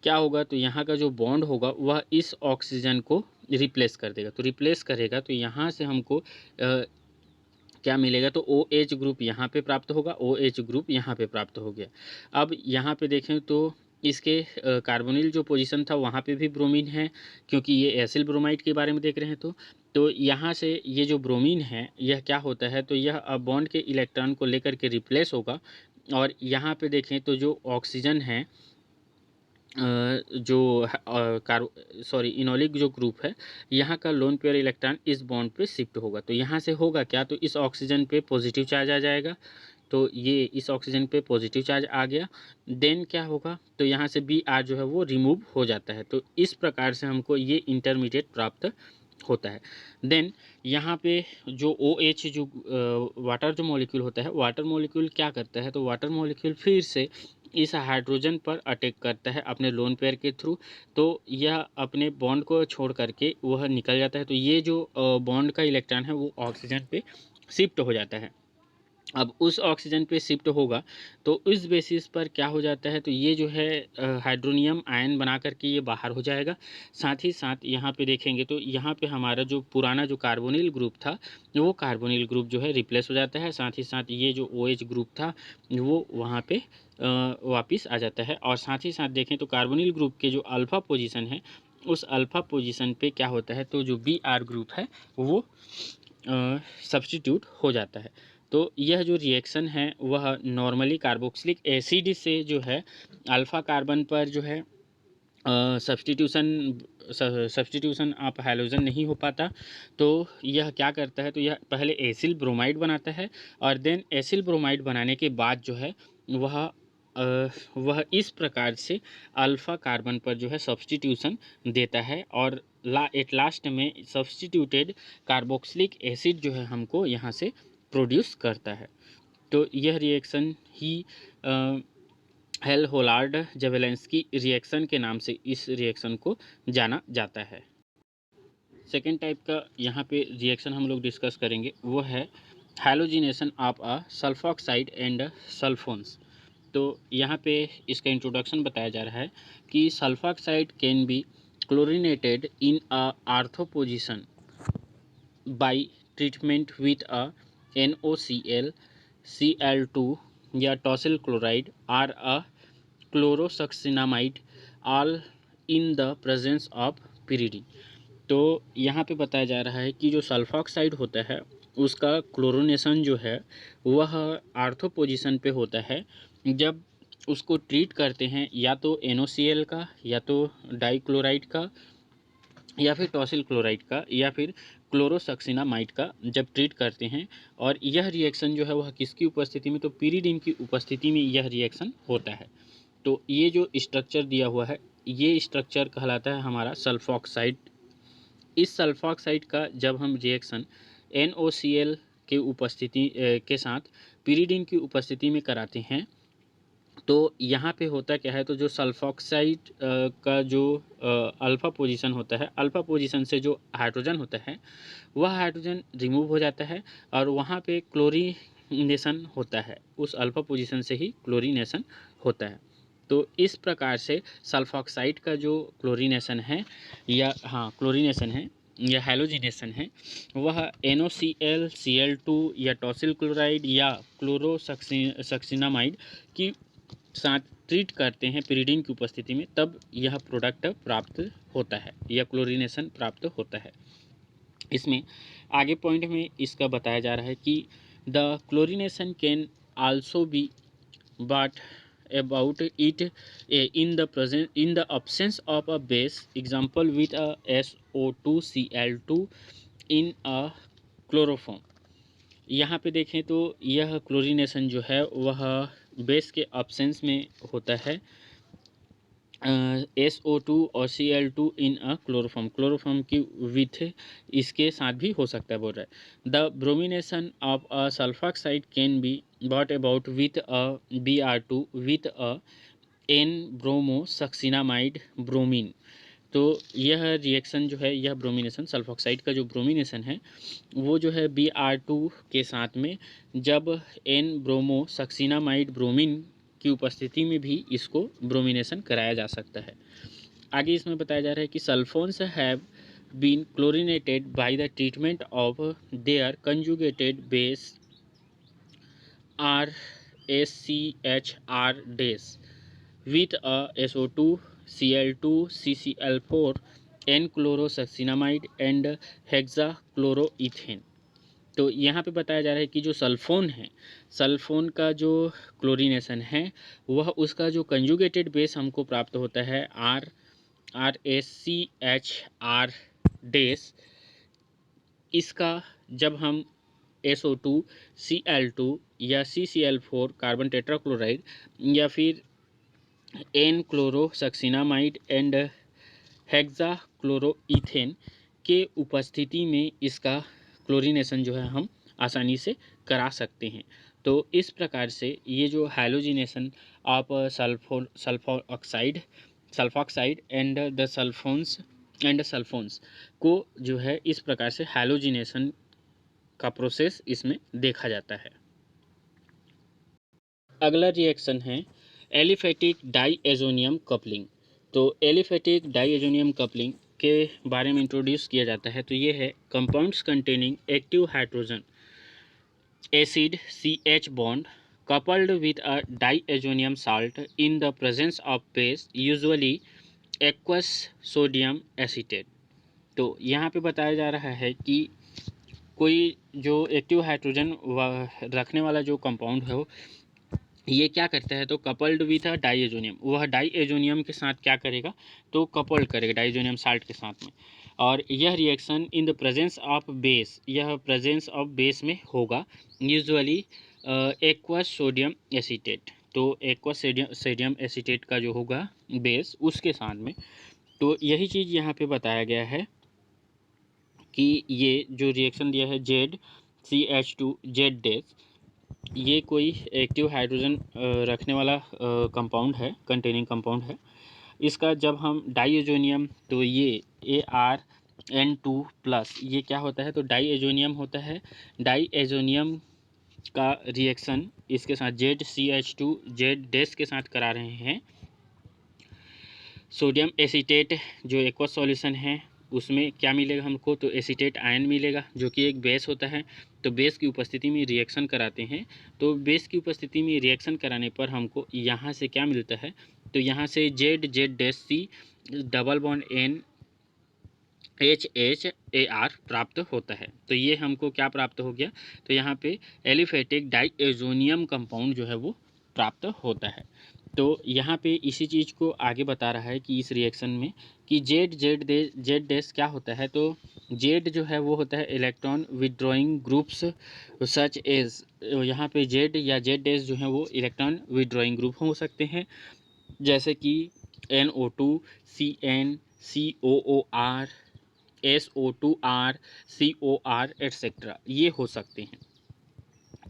क्या होगा, तो यहाँ का जो बॉन्ड होगा वह इस ऑक्सीजन को रिप्लेस कर देगा। तो रिप्लेस करेगा तो यहाँ से हमको क्या मिलेगा, तो OH ग्रुप यहाँ पे प्राप्त होगा, OH ग्रुप यहाँ पे प्राप्त हो गया। अब यहाँ पे देखें तो इसके कार्बोनिल जो पोजीशन था वहाँ पे भी ब्रोमीन है, क्योंकि ये एसिल ब्रोमाइड के बारे में देख रहे हैं। तो यहाँ से ये जो ब्रोमीन है यह क्या होता है, तो यह अब बॉन्ड के इलेक्ट्रॉन को लेकर के रिप्लेस होगा। और यहाँ पे देखें तो जो ऑक्सीजन है जो इनोलिक जो ग्रुप है यहाँ का लोन पेयर इलेक्ट्रॉन इस बॉन्ड पे शिफ्ट होगा। तो यहाँ से होगा क्या, तो इस ऑक्सीजन पे पॉजिटिव चार्ज आ जाएगा। तो ये इस ऑक्सीजन पे पॉजिटिव चार्ज आ गया। देन क्या होगा, तो यहाँ से Br जो है वो रिमूव हो जाता है। तो इस प्रकार से हमको ये इंटरमीडिएट प्राप्त होता है। देन यहाँ पे जो OH जो वाटर जो मॉलिक्यूल होता है, वाटर मॉलिक्यूल क्या करता है, तो वाटर मॉलिक्यूल फिर से इस हाइड्रोजन पर अटैक करता है अपने लोन पेयर के थ्रू, तो यह अपने बॉन्ड को छोड़ करके वह निकल जाता है। तो ये जो बॉन्ड का इलेक्ट्रॉन है वो ऑक्सीजन पे शिफ्ट हो जाता है। अब उस ऑक्सीजन पे शिफ्ट होगा तो इस बेसिस पर क्या हो जाता है, तो ये जो है हाइड्रोनियम आयन बना करके ये बाहर हो जाएगा। साथ ही साथ यहाँ पे देखेंगे तो यहाँ पे हमारा जो पुराना जो कार्बोनिल ग्रुप था वो कार्बोनिल ग्रुप जो है रिप्लेस हो जाता है। साथ ही साथ ये जो OH ग्रुप था वो वहाँ पे वापस आ जाता है। और साथ ही साथ देखें तो कार्बोनिल ग्रुप के जो अल्फ़ा पोजीशन है उस अल्फ़ा पोजीशन पे क्या होता है, तो जो Br ग्रुप है वो सब्स्टिट्यूट हो जाता है। तो यह जो रिएक्शन है वह नॉर्मली कार्बोक्सिलिक एसिड से जो है अल्फ़ा कार्बन पर जो है सब्स्टिट्यूशन ऑफ हैलोजन नहीं हो पाता। तो यह क्या करता है, तो यह पहले एसिल ब्रोमाइड बनाता है और देन एसिल ब्रोमाइड बनाने के बाद जो है वह इस प्रकार से अल्फ़ा कार्बन पर जो है सब्स्टिट्यूशन देता है और एट लास्ट में सब्स्टिट्यूटेड कार्बोक्सिलिक एसिड जो है हमको यहाँ से प्रोड्यूस करता है। तो यह रिएक्शन ही हेल-होलार्ड जेवेलेंस्की रिएक्शन के नाम से इस रिएक्शन को जाना जाता है। सेकेंड टाइप का यहाँ पे रिएक्शन हम लोग डिस्कस करेंगे वो है halogenation of a sulfoxide and sulfones. तो यहाँ पे इसका इंट्रोडक्शन बताया जा रहा है कि sulfoxide can be chlorinated in a ortho position by treatment with a NOCl, Cl2 या tosyl chloride or a chlorosuccinimide all in the presence of pyridine। तो यहाँ पे बताया जा रहा है कि जो सल्फॉक्साइड होता है उसका क्लोरोनेशन जो है वह आर्थो पोजीशन पे होता है जब उसको ट्रीट करते हैं या तो NOCl का या तो डाइक्लोराइड का या फिर टॉसिल क्लोराइड का या फिर क्लोरोसक्सिनामाइड का जब ट्रीट करते हैं। और यह रिएक्शन जो है वह किसकी उपस्थिति में, तो pyridine की उपस्थिति में यह रिएक्शन होता है। तो ये जो स्ट्रक्चर दिया हुआ है ये स्ट्रक्चर कहलाता है हमारा सल्फॉक्साइड। इस सल्फॉक्साइड का जब हम रिएक्शन NOCl के उपस्थिति के साथ pyridine की उपस्थिति में कराते हैं तो यहाँ पे होता क्या है, तो जो सल्फॉक्साइड का जो अल्फ़ा पोजीशन होता है, अल्फ़ा पोजीशन से जो हाइड्रोजन होता है वह हाइड्रोजन रिमूव हो जाता है और वहाँ पे क्लोरीनेशन होता है। उस अल्फ़ा पोजीशन से ही क्लोरीनेशन होता है। तो इस प्रकार से सल्फॉक्साइड का जो क्लोरीनेशन है क्लोरीनेशन है या हैलोजिनेशन है वह NOCl, Cl2 या टॉसिल क्लोराइड या क्लोरोसक्सिनामाइड की साथ ट्रीट करते हैं pyridine की उपस्थिति में, तब यह प्रोडक्ट प्राप्त होता है या क्लोरीनेशन प्राप्त होता है। इसमें आगे पॉइंट में इसका बताया जा रहा है कि the chlorination can also B but about it in the absence of a base, example with a SO2Cl2 in a chloroform। यहाँ पे देखें तो यह क्लोरीनेशन जो है वह बेस के अब्सेंस में होता है SO2 और Cl2 इन अ क्लोरोफॉर्म की विथ इसके साथ भी हो सकता है बोल रहा है। The bromination of a sulfoxide can be brought about with a Br2 with a N bromosuccinimide bromine. तो यह रिएक्शन जो है यह ब्रोमिनेशन सल्फॉक्साइड का जो ब्रोमिनेशन है वो जो है Br2 के साथ में जब N-ब्रोमोसक्सिनामाइड ब्रोमीन की उपस्थिति में भी इसको ब्रोमिनेशन कराया जा सकता है। आगे इसमें बताया जा रहा है कि sulfones have been chlorinated by the treatment of their conjugated base RSCHR days with a SO2 Cl2 CCl4 N chlorosuccinimide and hexachloroethane. तो यहाँ पे बताया जा रहा है कि जो सल्फोन है, सल्फोन का जो क्लोरीनेशन है वह उसका जो कंजुगेटेड बेस हमको प्राप्त होता है RSCHR डेस। इसका जब हम SO2 Cl2 या CCl4 कार्बन टेट्राक्लोराइड या फिर N-क्लोरोसक्सिनामाइड एंड हेक्साक्लोरोइथेन के उपस्थिति में इसका क्लोरीनेशन जो है हम आसानी से करा सकते हैं। तो इस प्रकार से ये जो हैलोजिनेशन ऑफ सल्फॉक्साइड एंड सल्फोन्स को जो है इस प्रकार से हैलोजिनेशन का प्रोसेस इसमें देखा जाता है। अगला रिएक्शन है एलिफेटिक डाईएजोनियम कपलिंग। तो एलिफेटिक डाईएजोनियम कपलिंग के बारे में इंट्रोड्यूस किया जाता है। तो ये है compounds containing active hydrogen acid CH bond coupled with a diazonium salt in the presence of base usually aqueous sodium acetate। तो यहाँ पे बताया जा रहा है कि कोई जो एक्टिव हाइड्रोजन रखने वाला जो कंपाउंड है ये क्या करता है, तो कपल्ड विथ अ डाईएजोनियम, वह डाईएजोनियम के साथ क्या करेगा, तो कपल्ड करेगा डाईएजोनियम साल्ट के साथ में। और यह reaction in the presence of base, यह प्रेजेंस ऑफ बेस में होगा यूजुअली एक्वस सोडियम एसीटेट। तो एक्वस सोडियम एसीटेट का जो होगा बेस उसके साथ में। तो यही चीज़ यहाँ पे बताया गया है कि ये जो रिएक्शन दिया है ZCH2Z-, ये कोई एक्टिव हाइड्रोजन रखने वाला कंपाउंड है, कंटेनिंग कंपाउंड है। इसका जब हम डाईएजोनियम, तो ये ArN2+, ये क्या होता है, तो डाईएजोनियम होता है। डाईएजोनियम का रिएक्शन इसके साथ ZCH2Z- के साथ करा रहे हैं। सोडियम एसीटेट जो एक्वस सॉल्यूशन है उसमें क्या मिलेगा हमको, तो एसीटेट आयन मिलेगा जो कि एक बेस होता है। तो बेस की उपस्थिति में रिएक्शन कराते हैं। तो बेस की उपस्थिति में रिएक्शन कराने पर हमको यहाँ से क्या मिलता है, तो यहाँ से ZZ-C डबल बॉन्ड NHHAr प्राप्त होता है। तो ये हमको क्या प्राप्त हो गया, तो यहाँ पे एलिफेटिक डाईएजोनियम कंपाउंड जो है वो प्राप्त होता है। तो यहाँ पे इसी चीज़ को आगे बता रहा है कि इस रिएक्शन में कि Z क्या होता है, तो Z जो है वो होता है electron withdrawing groups such as, यहाँ पे Z या Z- जो है वो इलेक्ट्रॉन विड्रॉइंग ग्रुप हो सकते हैं, जैसे कि NO2, CN, COOR, SO2R, COR etcetera, ये हो सकते हैं।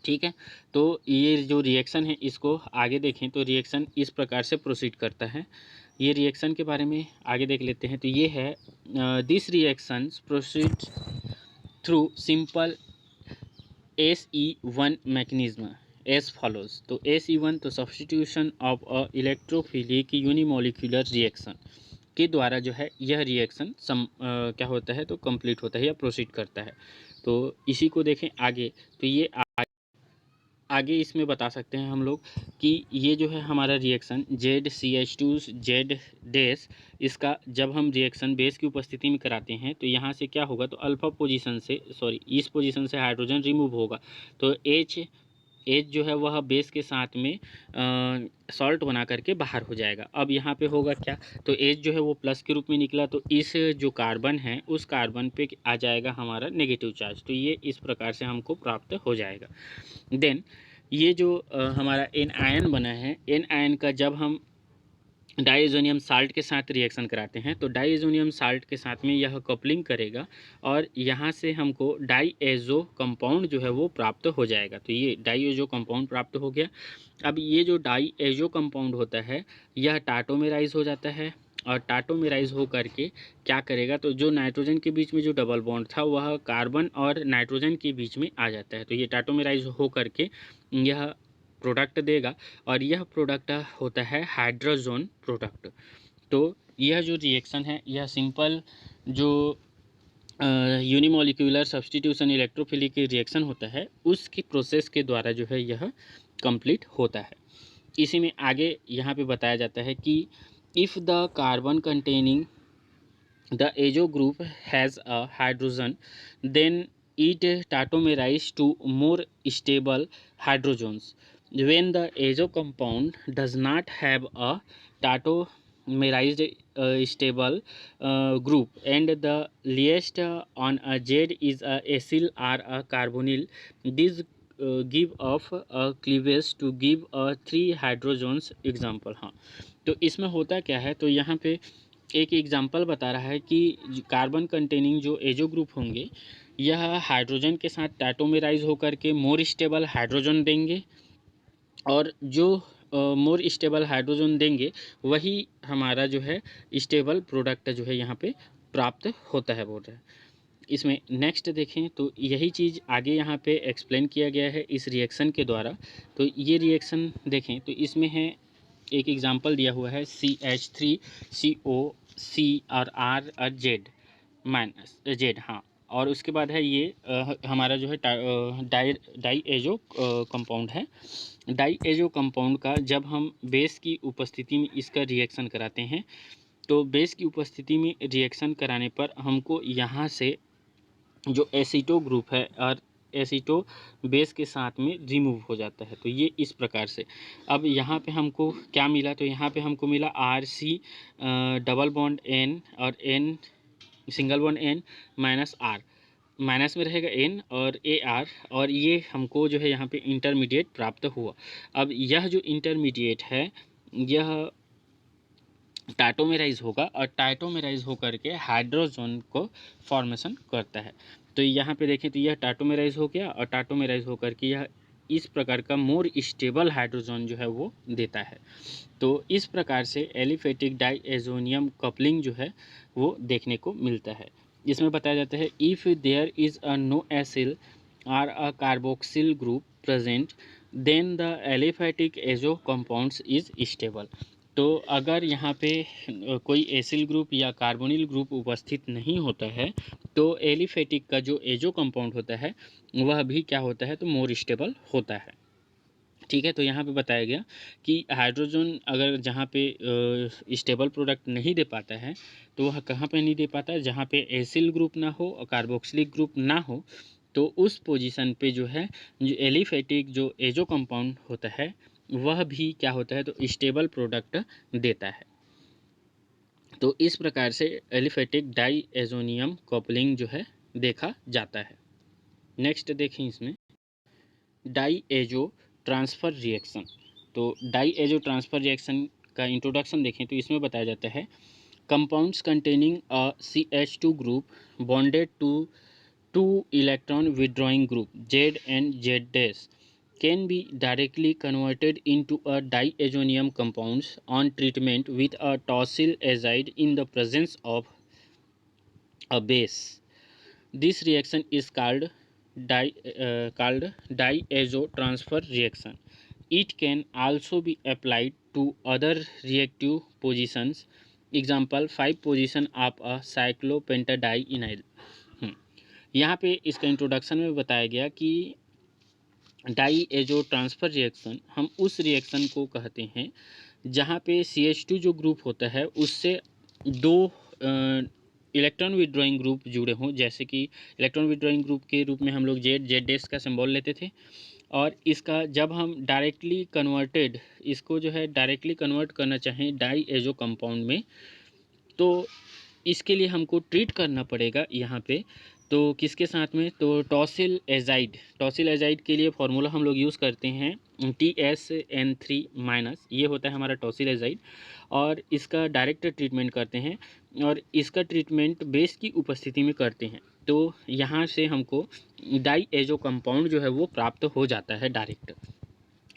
ठीक है, तो ये जो रिएक्शन है इसको आगे देखें तो रिएक्शन इस प्रकार से प्रोसीड करता है। ये रिएक्शन के बारे में आगे देख लेते हैं। तो ये है this reaction proceed through simple SE1 mechanism as follows. तो SE1 तो substitution of a electrophilic unimolecular reaction के द्वारा जो है यह रिएक्शन क्या होता है, तो कंप्लीट होता है या प्रोसीड करता है। तो इसी को देखें आगे। तो ये आगे इसमें बता सकते हैं हम लोग कि ये जो है हमारा रिएक्शन ZCH2Z-, इसका जब हम रिएक्शन बेस की उपस्थिति में कराते हैं तो यहाँ से क्या होगा, तो अल्फा पोजीशन से इस पोजीशन से हाइड्रोजन रिमूव होगा। तो H जो है वह बेस के साथ में सॉल्ट बना करके बाहर हो जाएगा। अब यहाँ पे होगा क्या, तो H जो है वो प्लस के रूप में निकला, तो इस जो कार्बन है उस कार्बन पे आ जाएगा हमारा नेगेटिव चार्ज। तो ये इस प्रकार से हमको प्राप्त हो जाएगा। देन ये जो हमारा एन आयन बना है, एन आयन का जब हम डाईएजोनियम साल्ट के साथ रिएक्शन कराते हैं तो डाईएजोनियम साल्ट के साथ में यह कपलिंग करेगा और यहाँ से हमको डाईएजो कंपाउंड जो है वो प्राप्त हो जाएगा। तो ये डाईएजो कंपाउंड प्राप्त हो गया। अब ये जो डाईएजो कंपाउंड होता है यह टाटोमेराइज हो जाता है और टाटोमेराइज हो करके क्या करेगा, तो जो नाइट्रोजन के बीच में जो डबल बॉन्ड था वह कार्बन और नाइट्रोजन के बीच में आ जाता है। तो ये टाटोमेराइज हो करके यह प्रोडक्ट देगा और यह प्रोडक्ट होता है हाइड्रोजन प्रोडक्ट। तो यह जो रिएक्शन है यह सिंपल जो यूनिमोलिकुलर सब्स्टिट्यूशन इलेक्ट्रोफिलिक रिएक्शन होता है उसकी प्रोसेस के द्वारा जो है यह कंप्लीट होता है। इसी में आगे यहाँ पे बताया जाता है कि if the carbon containing the azo group has a hydrogen then it tautomerize to more stable hydrogens. When the azo compound does not have a tautomerized stable group and the least on a Z is a acyl or a carbonyl, this give off a cleavage to give a 3 hydrogens example। हाँ, तो इसमें होता क्या है, तो यहाँ पे एक एग्जाम्पल बता रहा है कि कार्बन कंटेनिंग जो एजो ग्रुप होंगे यह हाइड्रोजन के साथ टाटोमेराइज होकर के मोर स्टेबल हाइड्रोजन देंगे, और जो मोर स्टेबल हाइड्रोजन देंगे वही हमारा जो है स्टेबल प्रोडक्ट जो है यहाँ पे प्राप्त होता है बोल रहे हैं। इसमें नेक्स्ट देखें तो यही चीज़ आगे यहाँ पे एक्सप्लेन किया गया है इस रिएक्शन के द्वारा। तो ये रिएक्शन देखें तो इसमें है एक एग्जांपल दिया हुआ है CH3CO और R और Z हाँ। और उसके बाद है ये हमारा जो है डाई एजो कंपाउंड है। डाई एजो कंपाउंड का जब हम बेस की उपस्थिति में इसका रिएक्शन कराते हैं तो बेस की उपस्थिति में रिएक्शन कराने पर हमको यहाँ से जो एसीटो ग्रुप है और एसीटो बेस के साथ में रिमूव हो जाता है। तो ये इस प्रकार से अब यहाँ पे हमको क्या मिला, तो यहाँ पे हमको मिला RC डबल बॉन्ड N और N single bond N minus R, minus में रहेगा N और AR, और ये हमको जो है यहाँ पे इंटरमीडिएट प्राप्त हुआ। अब यह जो इंटरमीडिएट है यह टाटोमेराइज होगा और टाटोमेराइज होकर के हाइड्रोजन को फॉर्मेशन करता है। तो यहाँ पे देखें तो यह टाटोमेराइज हो गया और टाटोमेराइज होकर के यह इस प्रकार का मोर स्टेबल हाइड्रोजन जो है वो देता है। तो इस प्रकार से एलिफेटिक डाईएजोनियम कपलिंग जो है वो देखने को मिलता है। इसमें बताया जाता है if there is a no acyl और a carboxyl group present then the aliphatic azo compounds is stable. तो अगर यहाँ पे कोई एसिल ग्रुप या कार्बोनिल ग्रुप उपस्थित नहीं होता है तो एलिफेटिक का जो एजो कंपाउंड होता है वह भी क्या होता है, तो मोर स्टेबल होता है। ठीक है, तो यहाँ पे बताया गया कि हाइड्रोजन अगर जहाँ पे स्टेबल प्रोडक्ट नहीं दे पाता है तो वह कहाँ पे नहीं दे पाता है, जहाँ पे एसिल ग्रुप ना हो और कार्बोक्सिलिक ग्रुप ना हो, तो उस पोजीशन पे जो है जो एलिफेटिक जो एजो कंपाउंड होता है वह भी क्या होता है, तो स्टेबल प्रोडक्ट देता है। तो इस प्रकार से एलिफेटिक डाईएजोनियम कपलिंग जो है देखा जाता है। नेक्स्ट देखें इसमें डाईएजो ट्रांसफ़र रिएक्शन। तो डाईएजो ट्रांसफ़र रिएक्शन का इंट्रोडक्शन देखें तो इसमें बताया जाता है compounds containing a CH2 group bonded to two electron withdrawing group Z and Z' can be directly converted into a diazonium compounds on treatment with a tosyl azide in the presence of a base. This reaction is called diazo transfer reaction. It can also be applied to other reactive positions. Example 5 position of a cyclopentadienyl. यहाँ पे इसका इंट्रोडक्शन में बताया गया कि डाईएजो ट्रांसफ़र रिएक्शन हम उस रिएक्शन को कहते हैं जहाँ पे CH2 जो ग्रुप होता है उससे दो इलेक्ट्रॉन विड्रॉइंग ग्रुप जुड़े हों, जैसे कि इलेक्ट्रॉन विड्रॉइंग ग्रुप के रूप में हम लोग Z का सिंबल लेते थे, और इसका जब हम डायरेक्टली कन्वर्टेड इसको जो है डायरेक्टली कन्वर्ट करना चाहें डाईएजो कंपाउंड में, तो इसके लिए हमको ट्रीट करना पड़ेगा यहाँ पे। तो किसके साथ में, तो टॉसिल एजाइड के लिए फार्मूला हम लोग यूज़ करते हैं TSN3-, ये होता है हमारा टॉसिल एजाइड, और इसका डायरेक्ट ट्रीटमेंट करते हैं और इसका ट्रीटमेंट बेस की उपस्थिति में करते हैं। तो यहाँ से हमको डाईएजो कंपाउंड जो है वो प्राप्त हो जाता है डायरेक्ट,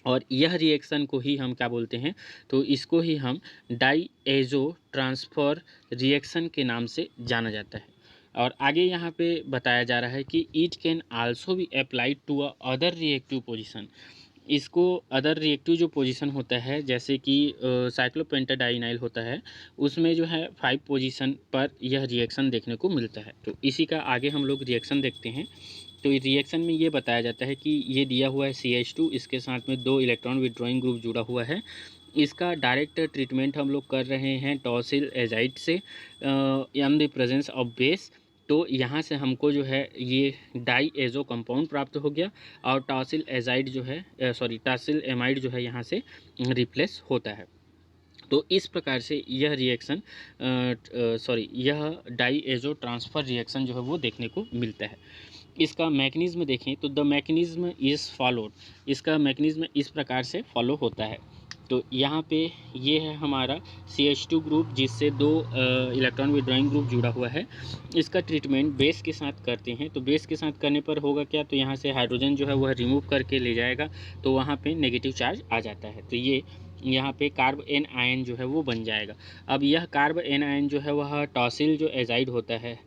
और यह रिएक्शन को ही हम क्या बोलते हैं, तो इसको ही हम डाईएजो ट्रांसफ़र रिएक्शन के नाम से जाना जाता है। और आगे यहाँ पे बताया जा रहा है कि it can also be applied to a other reactive position. इसको अदर रिएक्टिव जो पोजीशन होता है जैसे कि साइक्लोपेंटाडाइनाइल होता है, उसमें जो है 5 पोजीशन पर यह रिएक्शन देखने को मिलता है। तो इसी का आगे हम लोग रिएक्शन देखते हैं। तो रिएक्शन में ये बताया जाता है कि ये दिया हुआ है CH2, इसके साथ में 2 इलेक्ट्रॉन विड्रॉइंग ग्रुप जुड़ा हुआ है। इसका डायरेक्ट ट्रीटमेंट हम लोग कर रहे हैं टॉसिल एजाइड से इन द प्रेजेंस ऑफ बेस। तो यहाँ से हमको जो है ये डाईएजो कंपाउंड प्राप्त हो गया और टॉसिल एजाइड जो है टॉसिल एमाइड जो है यहाँ से रिप्लेस होता है। तो इस प्रकार से यह रिएक्शन यह डाईएजो ट्रांसफ़र रिएक्शन जो है वो देखने को मिलता है। इसका मैकेनिज़्म देखें तो द मैकेनिज़्म इज़ फॉलोड। इसका मैकेनिज़्म इस प्रकार से फॉलो होता है। तो यहाँ पे ये है हमारा CH2 ग्रुप जिससे 2 इलेक्ट्रॉन विड्रॉइंग ग्रुप जुड़ा हुआ है। इसका ट्रीटमेंट बेस के साथ करते हैं। तो बेस के साथ करने पर होगा क्या, तो यहाँ से हाइड्रोजन जो है वह रिमूव करके ले जाएगा, तो वहाँ पे नेगेटिव चार्ज आ जाता है। तो ये यहाँ पे कार्ब एन आयन जो है वो बन जाएगा। अब यह कार्ब एन आयन जो है वह टॉसिल जो एजाइड होता है,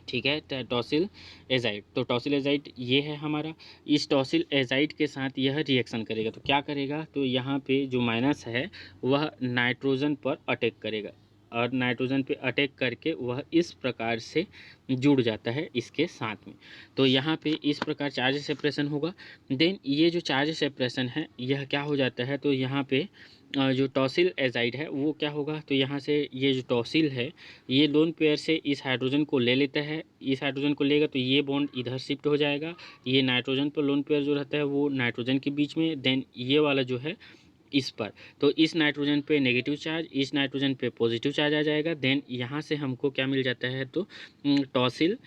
ठीक है, टॉसिल एजाइड। तो टॉसिल एजाइड ये है हमारा। इस टॉसिल एजाइड के साथ यह रिएक्शन करेगा, तो क्या करेगा, तो यहाँ पे जो माइनस है वह नाइट्रोजन पर अटैक करेगा, और नाइट्रोजन पे अटैक करके वह इस प्रकार से जुड़ जाता है इसके साथ में। तो यहाँ पे इस प्रकार चार्ज सेपरेशन होगा। देन ये जो चार्ज सेपरेशन है यह क्या हो जाता है, तो यहाँ पे जो टॉसिल एजाइड है वो क्या होगा, तो यहाँ से ये जो टॉसिल है ये लोन पेयर से इस हाइड्रोजन को ले लेता है। इस हाइड्रोजन को लेगा तो ये बॉन्ड इधर शिफ्ट हो जाएगा, ये नाइट्रोजन पर लोन पेयर जो रहता है वो नाइट्रोजन के बीच में, देन ये वाला जो है इस पर। तो इस नाइट्रोजन पे नेगेटिव चार्ज, इस नाइट्रोजन पे पॉजिटिव चार्ज आ जाएगा। देन यहाँ से हमको क्या मिल जाता है, तो टॉसिल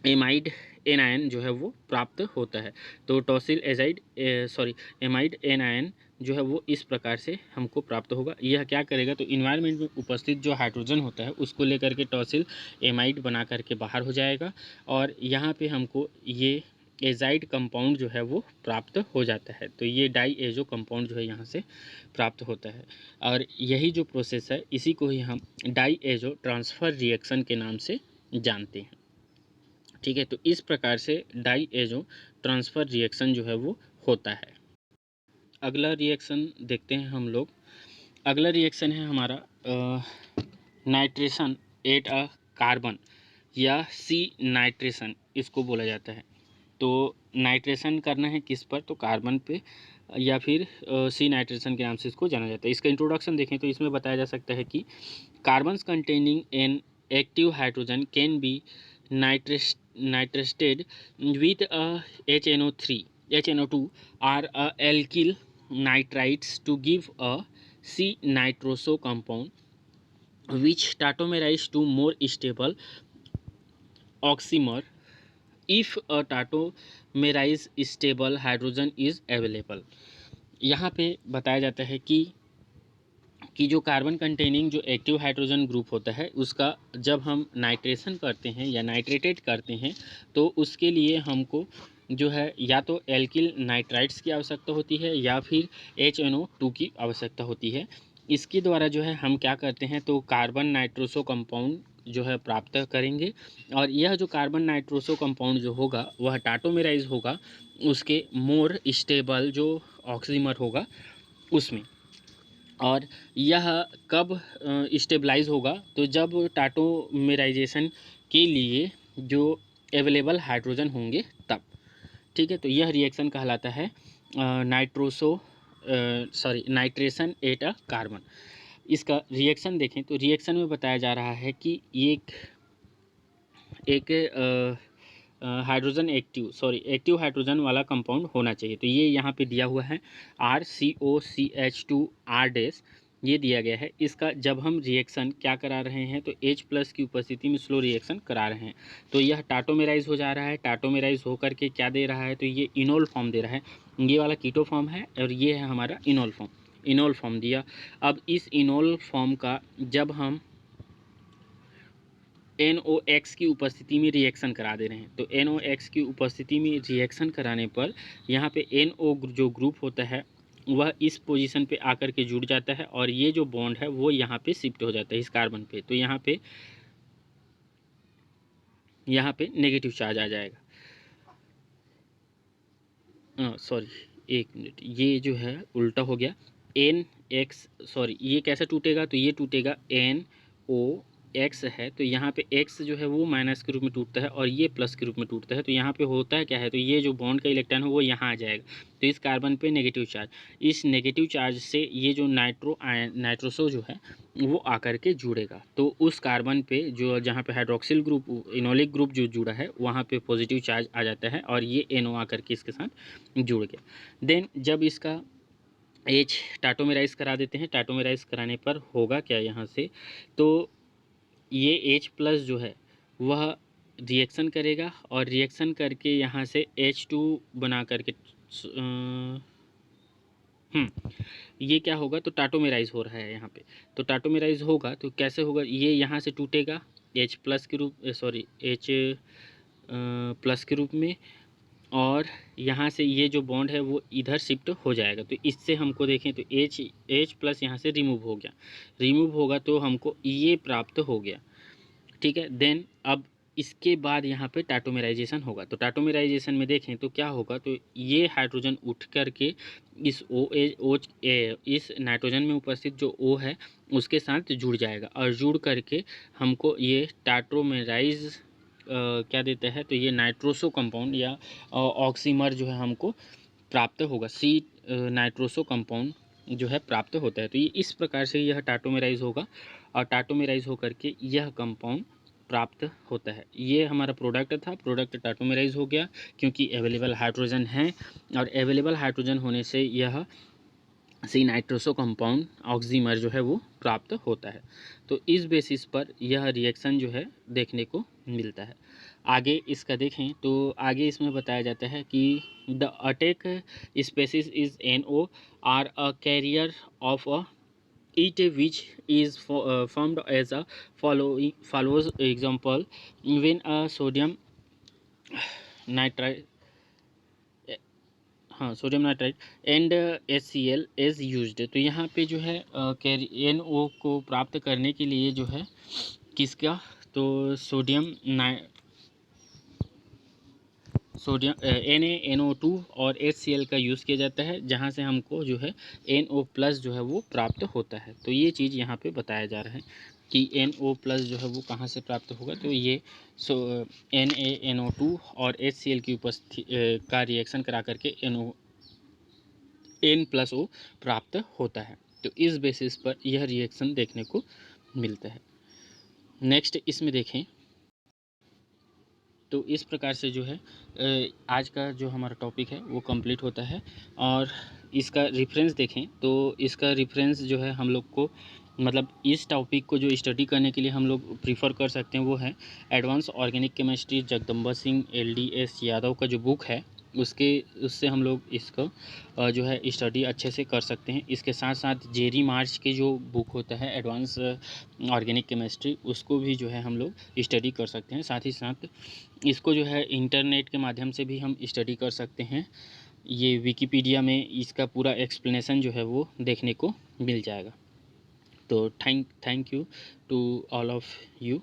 एमाइड एनायन जो है वो प्राप्त होता है। तो टॉसिल एजाइड एमाइड एनायन जो है वो इस प्रकार से हमको प्राप्त होगा। यह क्या करेगा, तो इन्वायरमेंट में उपस्थित जो हाइड्रोजन होता है उसको लेकर के टॉसिल एमाइड बना करके बाहर हो जाएगा, और यहाँ पे हमको ये एजाइड कंपाउंड जो है वो प्राप्त हो जाता है। तो ये डाई एजो कंपाउंड जो है यहाँ से प्राप्त होता है, और यही जो प्रोसेस है इसी को ही हम डाई एजो ट्रांसफ़र रिएक्शन के नाम से जानते हैं। ठीक है, तो इस प्रकार से डाई एजो ट्रांसफ़र रिएक्शन जो है वो होता है। अगला रिएक्शन देखते हैं हम लोग। अगला रिएक्शन है हमारा नाइट्रेशन एट अ कार्बन, या सी नाइट्रेशन इसको बोला जाता है। तो नाइट्रेशन करना है किस पर, तो कार्बन पे, या फिर सी नाइट्रेशन के नाम से इसको जाना जाता है। इसका इंट्रोडक्शन देखें तो इसमें बताया जा सकता है कि carbons containing an active hydrogen can be nitrated with a HNO2 or a alkyl nitrides to give a C-nitroso compound which tautomerize to more stable oximer if a tautomerized stable hydrogen is available। यहाँ पे बताया जाता है कि जो कार्बन कंटेनिंग जो एक्टिव हाइड्रोजन ग्रुप होता है उसका जब हम नाइट्रेशन करते हैं या नाइट्रेटेड करते हैं, तो उसके लिए हमको जो है या तो एल्किल नाइट्राइड्स की आवश्यकता होती है या फिर HNO2 की आवश्यकता होती है। इसके द्वारा जो है हम क्या करते हैं, तो कार्बन नाइट्रोसो कंपाउंड जो है प्राप्त करेंगे, और यह जो कार्बन नाइट्रोसो कंपाउंड जो होगा वह टाटोमेराइज होगा उसके मोर स्टेबल जो ऑक्सीमर होगा उसमें। और यह कब स्टेबलाइज होगा, तो जब टाटोमेराइजेशन के लिए जो अवेलेबल हाइड्रोजन होंगे तब। ठीक है, तो यह रिएक्शन कहलाता है नाइट्रेशन एट अ कार्बन। इसका रिएक्शन देखें तो रिएक्शन में बताया जा रहा है कि एक हाइड्रोजन एक्टिव हाइड्रोजन वाला कंपाउंड होना चाहिए। तो ये यहाँ पे दिया हुआ है RCOCH2R- ये दिया गया है। इसका जब हम रिएक्शन क्या करा रहे हैं, तो H+ की उपस्थिति में स्लो रिएक्शन करा रहे हैं, तो यह टाटोमेराइज हो जा रहा है। टाटोमेराइज होकर के क्या दे रहा है, तो ये इनोल फॉर्म दे रहा है। ये वाला कीटो फॉर्म है और ये है हमारा इनोल फॉर्म दिया। अब इस इनोल फॉर्म का जब हम NOx की उपस्थिति में रिएक्शन करा दे रहे हैं, तो NOx की उपस्थिति में रिएक्शन कराने पर यहाँ पे NO जो ग्रुप होता है वह इस पोजीशन पे आकर के जुड़ जाता है, और ये जो बॉन्ड है वो यहाँ पे शिफ्ट हो जाता है इस कार्बन पे। तो यहाँ पे नेगेटिव चार्ज आ जाएगा। एक मिनट, ये जो है उल्टा हो गया। ये कैसे टूटेगा, तो ये टूटेगा NOx है, तो यहाँ पे x जो है वो माइनस के रूप में टूटता है और ये प्लस के रूप में टूटता है। तो यहाँ पे होता है क्या है, तो ये जो बॉन्ड का इलेक्ट्रॉन है वो यहाँ आ जाएगा, तो इस कार्बन पे नेगेटिव चार्ज, इस नेगेटिव चार्ज से ये जो नाइट्रोसो जो है वो आकर के जुड़ेगा। तो उस कार्बन पे जो जहाँ पे हाइड्रोक्सिल ग्रुप इनोलिक ग्रुप जो जुड़ा है वहाँ पे पॉजिटिव चार्ज आ जाता है, और ये NO आकर के इसके साथ जुड़ गया। देन जब इसका H टाटोमेराइज करा देते हैं, टाटोमेराइज कराने पर होगा क्या यहाँ से, तो ये H+ जो है वह रिएक्शन करेगा, और रिएक्शन करके यहाँ से H2 बना करके ये क्या होगा, तो टाटोमेराइज हो रहा है यहाँ पे। तो टाटोमेराइज होगा तो कैसे होगा, ये यहाँ से टूटेगा H प्लस के रूप, सॉरी H प्लस के रूप में, और यहाँ से ये जो बॉन्ड है वो इधर शिफ्ट हो जाएगा। तो इससे हमको देखें तो H प्लस यहाँ से रिमूव हो गया, रिमूव होगा तो हमको ये प्राप्त हो गया। ठीक है, देन अब इसके बाद यहाँ पे टाटोमेराइजेशन होगा। तो टाटोमेराइजेशन में देखें तो क्या होगा, तो ये हाइड्रोजन उठ कर के इस इस नाइट्रोजन में उपस्थित जो O है उसके साथ जुड़ जाएगा, और जुड़ करके हमको ये टाटोमेराइज क्या देता है, तो ये नाइट्रोसो कंपाउंड या ऑक्सीमर जो है हमको प्राप्त होगा, सी नाइट्रोसो कंपाउंड जो है प्राप्त होता है। तो ये इस प्रकार से यह टाटोमेराइज होगा, और टाटोमेराइज होकर के यह कंपाउंड प्राप्त होता है। ये हमारा प्रोडक्ट था, प्रोडक्ट टाटोमेराइज हो गया क्योंकि अवेलेबल हाइड्रोजन है, और अवेलेबल हाइड्रोजन होने से यह सी नाइट्रोसो कंपाउंड ऑक्सीमर जो है वो प्राप्त होता है। तो इस बेसिस पर यह रिएक्शन जो है देखने को मिलता है। आगे इसका देखें तो आगे इसमें बताया जाता है कि the attack species is NO or a carrier of a each which is formed as a follows example when a sodium nitride, हाँ sodium nitride and HCl is used. तो यहाँ पे जो है NO को प्राप्त करने के लिए जो है किसका, तो सोडियम NaNO2 और HCl का यूज़ किया जाता है, जहाँ से हमको जो है NO प्लस जो है वो प्राप्त होता है। तो ये चीज़ यहाँ पे बताया जा रहा है कि NO प्लस जो है वो कहाँ से प्राप्त होगा, तो ये NaNO2 और HCl की उपस्थिति का रिएक्शन करा करके N+O प्राप्त होता है। तो इस बेसिस पर यह रिएक्शन देखने को मिलता है। नेक्स्ट इसमें देखें तो इस प्रकार से जो है आज का जो हमारा टॉपिक है वो कंप्लीट होता है। और इसका रेफरेंस देखें तो इसका रेफरेंस जो है हम लोग को, मतलब इस टॉपिक को जो स्टडी करने के लिए हम लोग प्रीफर कर सकते हैं वो है advance organic chemistry Jagdamba Singh LDS Yadav का जो बुक है, उससे हम लोग इसको जो है स्टडी अच्छे से कर सकते हैं। इसके साथ साथ जेरी मार्च के जो बुक होता है एडवांस ऑर्गेनिक केमिस्ट्री, उसको भी जो है हम लोग स्टडी कर सकते हैं। साथ ही साथ इसको जो है इंटरनेट के माध्यम से भी हम स्टडी कर सकते हैं। ये विकिपीडिया में इसका पूरा एक्सप्लेनेशन जो है वो देखने को मिल जाएगा। तो thank you to all of you.